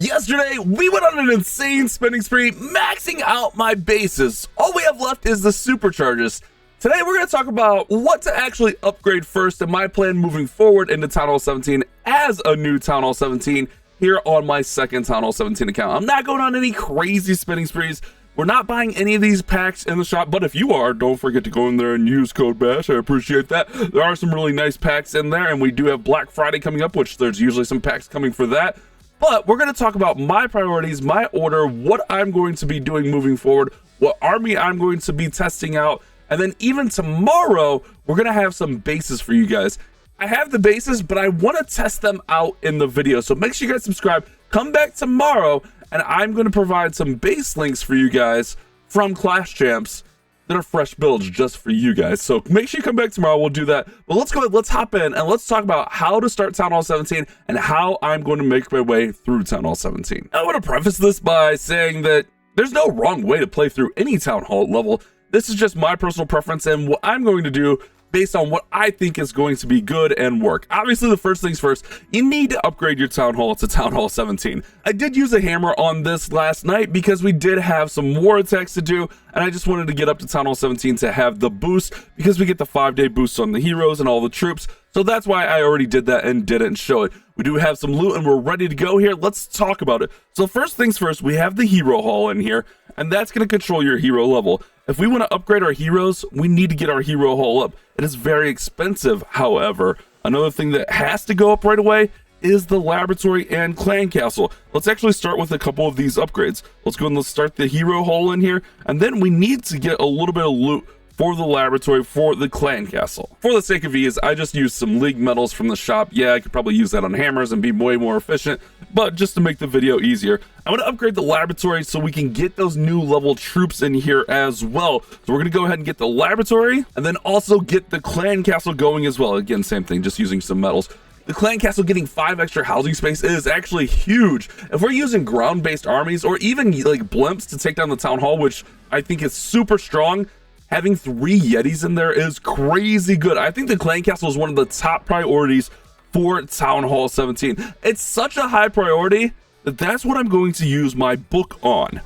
Yesterday, we went on an insane spending spree, maxing out my bases. All we have left is the supercharges. Today, we're going to talk about what to actually upgrade first and my plan moving forward into Town Hall 17 as a new Town Hall 17 here on my second Town Hall 17 account. I'm not going on any crazy spending sprees. We're not buying any of these packs in the shop, but if you are, don't forget to go in there and use code BASH. I appreciate that. There are some really nice packs in there, and we do have Black Friday coming up, which there's usually some packs coming for that. But we're going to talk about my priorities, my order, what I'm going to be doing moving forward, what army I'm going to be testing out, and then even tomorrow, we're going to have some bases for you guys. I have the bases, but I want to test them out in the video. So make sure you guys subscribe. Come back tomorrow, and I'm going to provide some base links for you guys from Clash Champs that are fresh builds just for you guys. So make sure you come back tomorrow. We'll do that. But let's go ahead, let's hop in and let's talk about how to start Town Hall 17 and how I'm going to make my way through Town Hall 17. I want to preface this by saying that there's no wrong way to play through any Town Hall level. This is just my personal preference and what I'm going to do based on what I think is going to be good and work. Obviously, the first things first, you need to upgrade your Town Hall to Town Hall 17. I did use a hammer on this last night because we did have some war attacks to do, and I just wanted to get up to Town Hall 17 to have the boost because we get the 5-day boost on the heroes and all the troops. So that's why I already did that and didn't show it. We do have some loot and we're ready to go here. Let's talk about it. So first things first, we have the hero hall in here, and that's going to control your hero level. If we want to upgrade our heroes, we need to get our hero hall up. It is very expensive, however. Another thing that has to go up right away is the laboratory and clan castle. Let's actually start with a couple of these upgrades. Let's go and let's start the hero hall in here, and then we need to get a little bit of loot for the laboratory for the clan castle. For the sake of ease, I just used some league metals from the shop. Yeah, I could probably use that on hammers and be way more efficient, but just to make the video easier, I'm going to upgrade the laboratory so we can get those new level troops in here as well. So we're going to go ahead and get the laboratory and then also get the clan castle going as well. Again, same thing, just using some metals. The clan castle getting 5 extra housing space is actually huge. If we're using ground-based armies or even like blimps to take down the town hall, which I think is super strong, having 3 Yetis in there is crazy good. I think the clan castle is one of the top priorities for Town Hall 17. It's such a high priority that that's what I'm going to use my book on.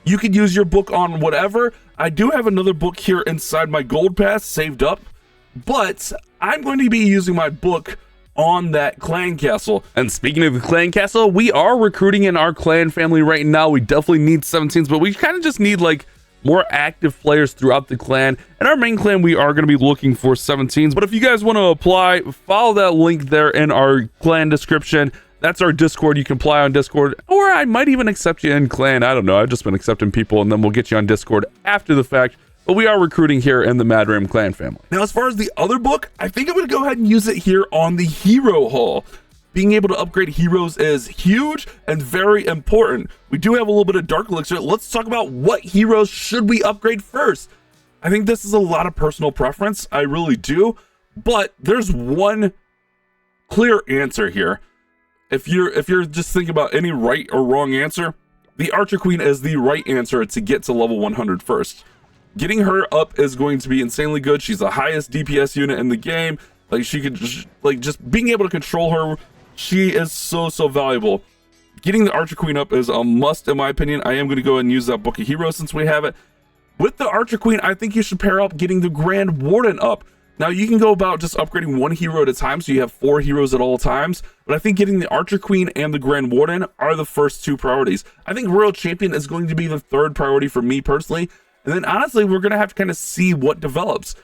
You could use your book on whatever. I do have another book here inside my gold pass saved up, but I'm going to be using my book on that clan castle. And speaking of the clan castle, we are recruiting in our clan family right now. We definitely need 17s, but we kind of just need like more active players throughout the clan. In our main clan, we are going to be looking for 17s, but if you guys want to apply, follow that link there in our clan description. That's our Discord. You can apply on Discord, or I might even accept you in clan. I don't know. I've just been accepting people, and then we'll get you on Discord after the fact. But we are recruiting here in the Mad Ram clan family. Now, as far as the other book, I think I'm going to go ahead and use it here on the hero hall. Being able to upgrade heroes is huge and very important. We do have a little bit of dark elixir. Let's talk about what heroes should we upgrade first. I think this is a lot of personal preference. I really do. But there's one clear answer here. If you're just thinking about any right or wrong answer, the Archer Queen is the right answer to get to level 100 first. Getting her up is going to be insanely good. She's the highest DPS unit in the game. Like, she could just being able to control her, she is so valuable. Getting the Archer Queen up is a must in my opinion. I am going to go and use that Book of Heroes since we have it. With the Archer Queen, I think you should pair up getting the Grand Warden up. Now, you can go about just upgrading 1 hero at a time, so you have 4 heroes at all times. But I think getting the Archer Queen and the Grand Warden are the first 2 priorities. I think Royal Champion is going to be the 3rd priority for me personally. And then honestly, we're going to have to kind of see what develops.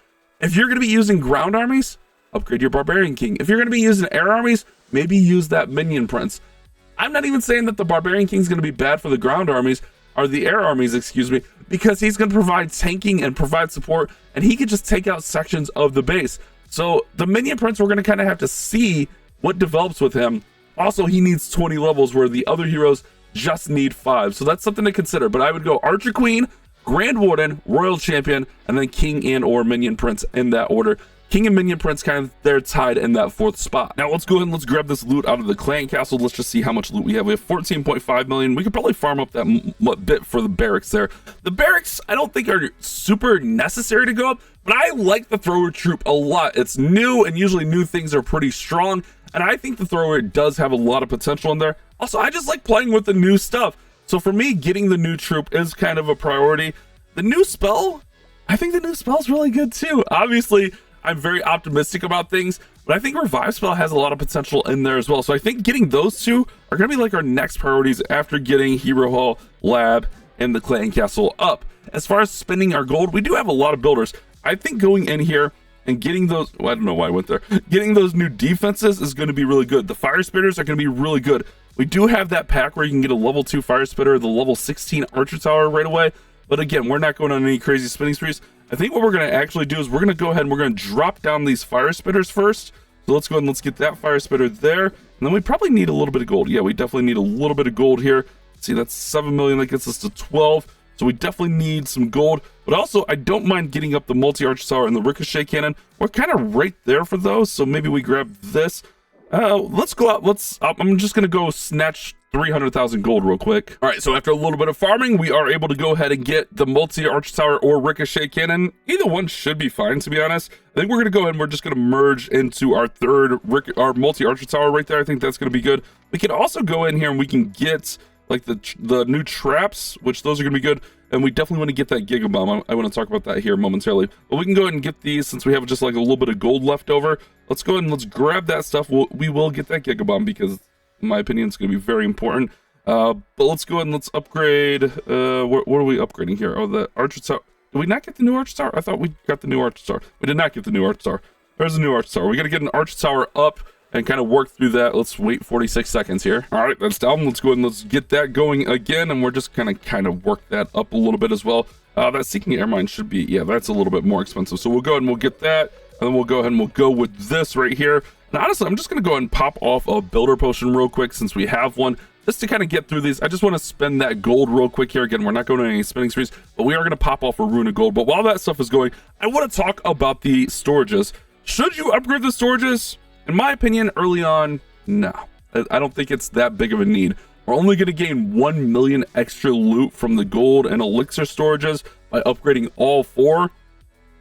If you're going to be using ground armies, upgrade your Barbarian King. If you're going to be using air armies, maybe use that Minion Prince. I'm not even saying that the Barbarian King is going to be bad for the ground armies, or the air armies, excuse me, because he's going to provide tanking and provide support, and he could just take out sections of the base. So the Minion Prince, we're going to kind of have to see what develops with him. Also, he needs 20 levels where the other heroes just need 5. So that's something to consider. But I would go Archer Queen, Grand Warden, Royal Champion, and then King and or Minion Prince in that order. King and Minion Prince kind of, they're tied in that 4th spot. Now let's go ahead and let's grab this loot out of the clan castle. Let's just see how much loot we have. We have 14.5 million. We could probably farm up that bit for the barracks there. The barracks, I don't think are super necessary to go up, but I like the thrower troop a lot. It's new, and usually new things are pretty strong. And I think the thrower does have a lot of potential in there. Also, I just like playing with the new stuff. So for me, getting the new troop is kind of a priority. The new spell, I think the new spell's really good too. Obviously, I'm very optimistic about things, but I think Revive Spell has a lot of potential in there as well. So I think getting those two are going to be like our next priorities after getting Hero Hall, Lab, and the Clan Castle up. As far as spending our gold, we do have a lot of builders. I think going in here and getting those, well, I don't know why I went there, getting those new defenses is going to be really good. The Fire Spitters are going to be really good. We do have that pack where you can get a level 2 Fire Spitter, the level 16 Archer Tower right away. But again, we're not going on any crazy spinning sprees. I think what we're going to actually do is we're going to go ahead and we're going to drop down these Fire Spitters first. So let's go ahead and let's get that Fire Spitter there. And then we probably need a little bit of gold. Yeah, we definitely need a little bit of gold here. See, that's 7 million. That gets us to 12. So we definitely need some gold. But also, I don't mind getting up the multi-arch tower and the ricochet cannon. We're kind of right there for those. So maybe we grab this. Let's go out. I'm just going to go snatch 300,000 gold real quick. All right, so after a little bit of farming, we are able to go ahead and get the multi-arch tower or ricochet cannon. Either one should be fine, to be honest. I think we're going to go ahead and we're just going to merge into our our multi-arch tower right there. I think that's going to be good. We can also go in here and we can get like the new traps, which those are going to be good. And we definitely want to get that Giga Bomb. I want to talk about that here momentarily. But we can go ahead and get these since we have just like a little bit of gold left over. Let's go ahead and let's grab that stuff. We will get that Giga Bomb because, in my opinion, it's going to be very important. But let's go ahead and let's upgrade. What are we upgrading here? Oh, the Archer Tower. Did we not get the new Archer Tower? I thought we got the new Archer Tower. We did not get the new Archer Tower. There's the new Archer Tower. We got to get an Archer Tower up and kind of work through that. Let's wait 46 seconds here. All right, that's down. Let's go ahead and let's get that going again. And we're just gonna kind of work that up a little bit as well. That Seeking Air Mine should be, yeah, that's a little bit more expensive. So we'll go ahead and we'll get that. And then we'll go ahead and we'll go with this right here. And honestly, I'm just gonna go ahead and pop off a builder potion real quick since we have one. Just to kind of get through these, I just want to spend that gold real quick here. Again, we're not going on any spinning sprees, but we are going to pop off a rune of gold. But while that stuff is going, I want to talk about the storages. Should you upgrade the storages? In my opinion, early on, no. I don't think it's that big of a need. We're only going to gain 1 million extra loot from the gold and elixir storages by upgrading all 4.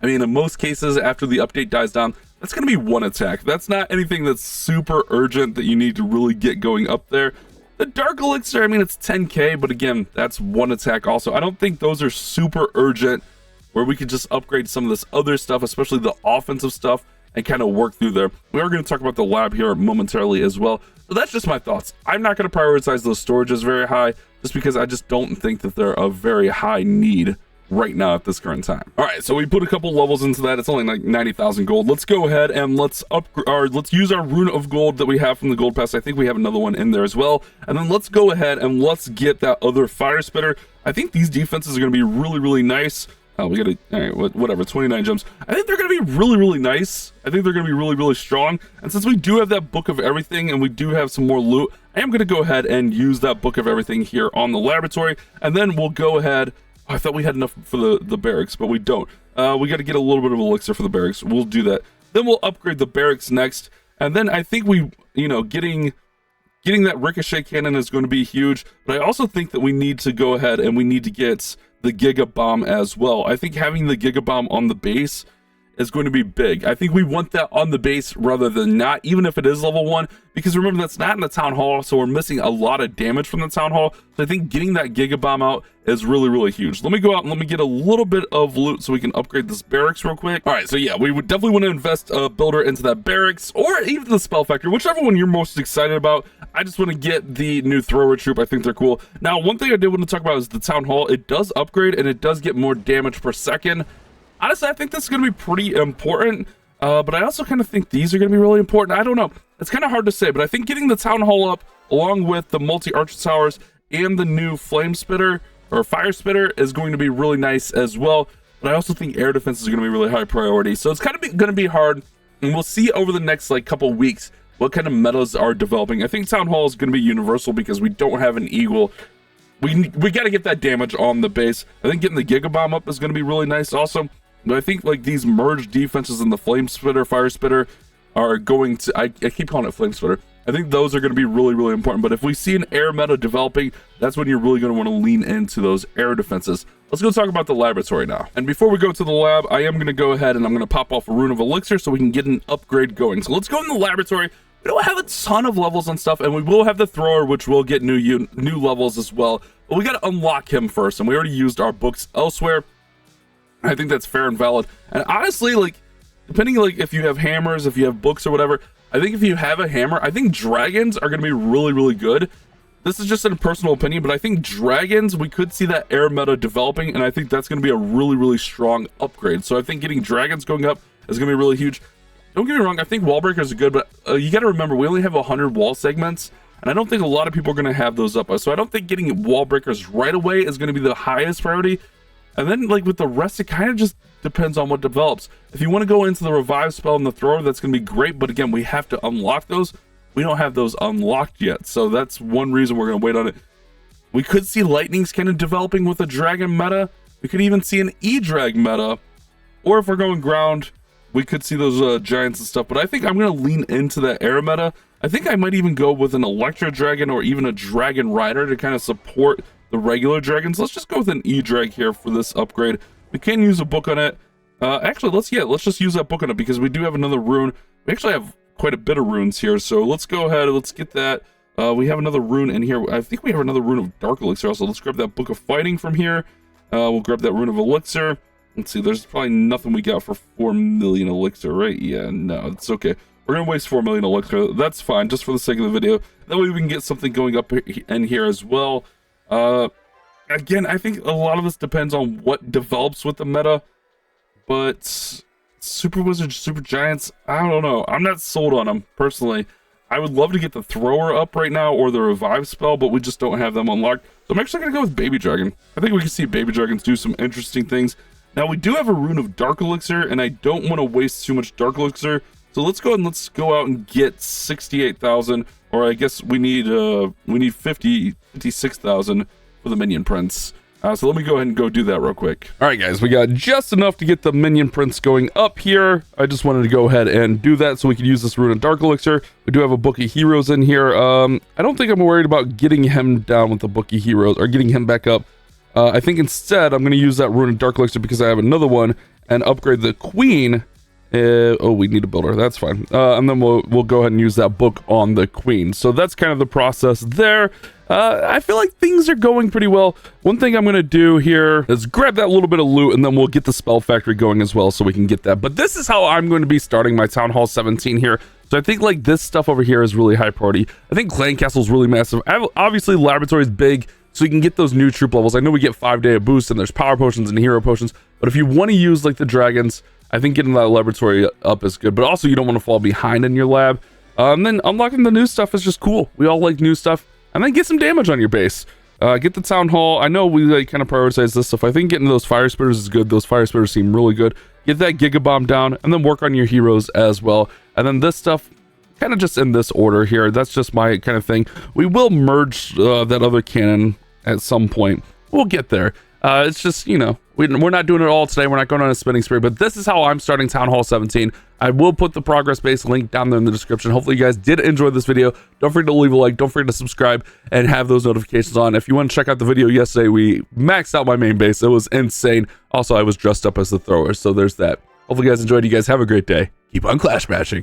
I mean, in most cases, after the update dies down, that's going to be 1 attack. That's not anything that's super urgent that you need to really get going up there. The dark elixir, I mean, it's 10k, but again, that's 1 attack also. I don't think those are super urgent where we could just upgrade some of this other stuff, especially the offensive stuff, and kind of work through there. We are going to talk about the lab here momentarily as well. So that's just my thoughts. I'm not going to prioritize those storages very high just because I just don't think that they're a very high need right now at this current time. All right, so we put a couple levels into that. It's only like 90,000 gold. Let's go ahead and let's use our rune of gold that we have from the gold pass. I think we have another one in there as well. And then let's go ahead and let's get that other fire spitter. I think these defenses are going to be really, really nice. We got to, all right, whatever, 29 gems. I think they're going to be really, really nice. I think they're going to be really, really strong. And since we do have that book of everything and we do have some more loot, I am going to go ahead and use that book of everything here on the laboratory. And then we'll go ahead. Oh, I thought we had enough for the barracks, but we don't. We got to get a little bit of elixir for the barracks. We'll do that. Then we'll upgrade the barracks next. And then I think we, you know, getting that ricochet cannon is going to be huge. But I also think that we need to go ahead and we need to get the Giga Bomb as well. I think having the Giga Bomb on the base is going to be big. I think we want that on the base rather than not, even if it is level 1, because remember, that's not in the town hall, so we're missing a lot of damage from the town hall. So I think getting that Giga Bomb out is really, really huge. Let me go out and let me get a little bit of loot so we can upgrade this barracks real quick. All right, so yeah, we would definitely want to invest a builder into that barracks or even the spell factory, whichever one you're most excited about. I just want to get the new thrower troop. I think they're cool. Now, one thing I did want to talk about is the town hall. It does upgrade and it does get more damage per second. Honestly, I think this is going to be pretty important, but I also kind of think these are going to be really important. I don't know. It's kind of hard to say, but I think getting the town hall up along with the multi-arch towers and the new flame spitter or fire spitter is going to be really nice as well. But I also think air defense is going to be really high priority. So it's kind of going to be hard, and we'll see over the next like couple weeks what kind of metas are developing. I think town hall is going to be universal because we don't have an eagle. We got to get that damage on the base. I think getting the Giga Bomb up is going to be really nice also. But I think like these merged defenses in the flame spitter, fire spitter are going to, I keep calling it flame spitter. I think those are going to be really, really important. But if we see an air meta developing, that's when you're really going to want to lean into those air defenses. Let's go talk about the laboratory now. And before we go to the lab, I am going to go ahead and I'm going to pop off a rune of elixir so we can get an upgrade going. So let's go in the laboratory. We don't have a ton of levels on stuff, and we will have the thrower, which will get new levels as well. But we got to unlock him first, and we already used our books elsewhere. I think that's fair and valid. And honestly, like, depending, like, if you have hammers, if you have books or whatever, I think if you have a hammer, I think dragons are going to be really, really good. This is just a personal opinion, but I think dragons, we could see that air meta developing, and I think that's going to be a really, really strong upgrade. So I think getting dragons going up is going to be really huge. Don't get me wrong, I think wall breakers are good, but you got to remember, we only have 100 wall segments, and I don't think a lot of people are going to have those up. So I don't think getting wall breakers right away is going to be the highest priority. And then, like, with the rest, it kind of just depends on what develops. If you want to go into the revive spell and the thrower, that's going to be great, but again, we have to unlock those. We don't have those unlocked yet, so that's one reason we're going to wait on it. We could see lightnings kind of developing with a dragon meta. We could even see an E-drag meta, or if we're going ground, we could see those giants and stuff, but I think I'm going to lean into that air meta. I think I might even go with an Electro Dragon or even a Dragon Rider to kind of support the regular dragons. Let's just go with an E-drag here for this upgrade. We can use a book on it. Actually, let's just use that book on it because we do have another rune. We actually have quite a bit of runes here, so let's go ahead, let's get that. We have another rune in here. I think we have another rune of Dark Elixir also. Let's grab that Book of Fighting from here. We'll grab that rune of Elixir. Let's see, there's probably nothing we got for 4 million elixir, right? Yeah, no, it's okay. We're gonna waste 4 million elixir. That's fine, just for the sake of the video. That way we can get something going up in here as well. Again, I think a lot of this depends on what develops with the meta, but Super Wizards, Super Giants, I don't know. I'm not sold on them, personally. I would love to get the thrower up right now or the revive spell, but we just don't have them unlocked. So I'm actually gonna go with Baby Dragon. I think we can see Baby Dragons do some interesting things. Now, we do have a rune of Dark Elixir, and I don't want to waste too much Dark Elixir. So let's go ahead and let's go out and get 68,000, or I guess we need 56,000 for the Minion Prince. So let me go ahead and go do that real quick. All right, guys, we got just enough to get the Minion Prince going up here. I just wanted to go ahead and do that so we could use this rune of Dark Elixir. We do have a Book of Heroes in here. I don't think I'm worried about getting him down with the Book of Heroes, or getting him back up. I think instead I'm going to use that rune of Dark Elixir because I have another one and upgrade the Queen. Oh, we need a builder. That's fine. And then we'll go ahead and use that book on the Queen. So that's kind of the process there. I feel like things are going pretty well. One thing I'm going to do here is grab that little bit of loot, and then we'll get the Spell Factory going as well so we can get that. But this is how I'm going to be starting my Town Hall 17 here. So I think, like, this stuff over here is really high priority. I think Clan Castle is really massive. Obviously, Laboratory is big, so you can get those new troop levels. I know we get 5-day boost, and there's power potions and hero potions. But if you want to use, like, the dragons, I think getting that laboratory up is good. But also, you don't want to fall behind in your lab. And then unlocking the new stuff is just cool. We all like new stuff. And then get some damage on your base. Get the Town Hall. I know we, like, kind of prioritize this stuff. I think getting those Fire Spitters is good. Those Fire Spitters seem really good. Get that Giga Bomb down, and then work on your heroes as well. And then this stuff, kind of just in this order here. That's just my kind of thing. We will merge that other cannon at some point. We'll get there. It's just, you know, we're not doing it all today. We're not going on a spinning spree, but this is how I'm starting Town Hall 17. I will put the progress-based link down there in the description. Hopefully you guys did enjoy this video. Don't forget to leave a like. Don't forget to subscribe and have those notifications on. If you want to check out the video yesterday, we maxed out my main base. It was insane. Also, I was dressed up as the thrower, so there's that. Hopefully you guys enjoyed. You guys have a great day. Keep on clash matching.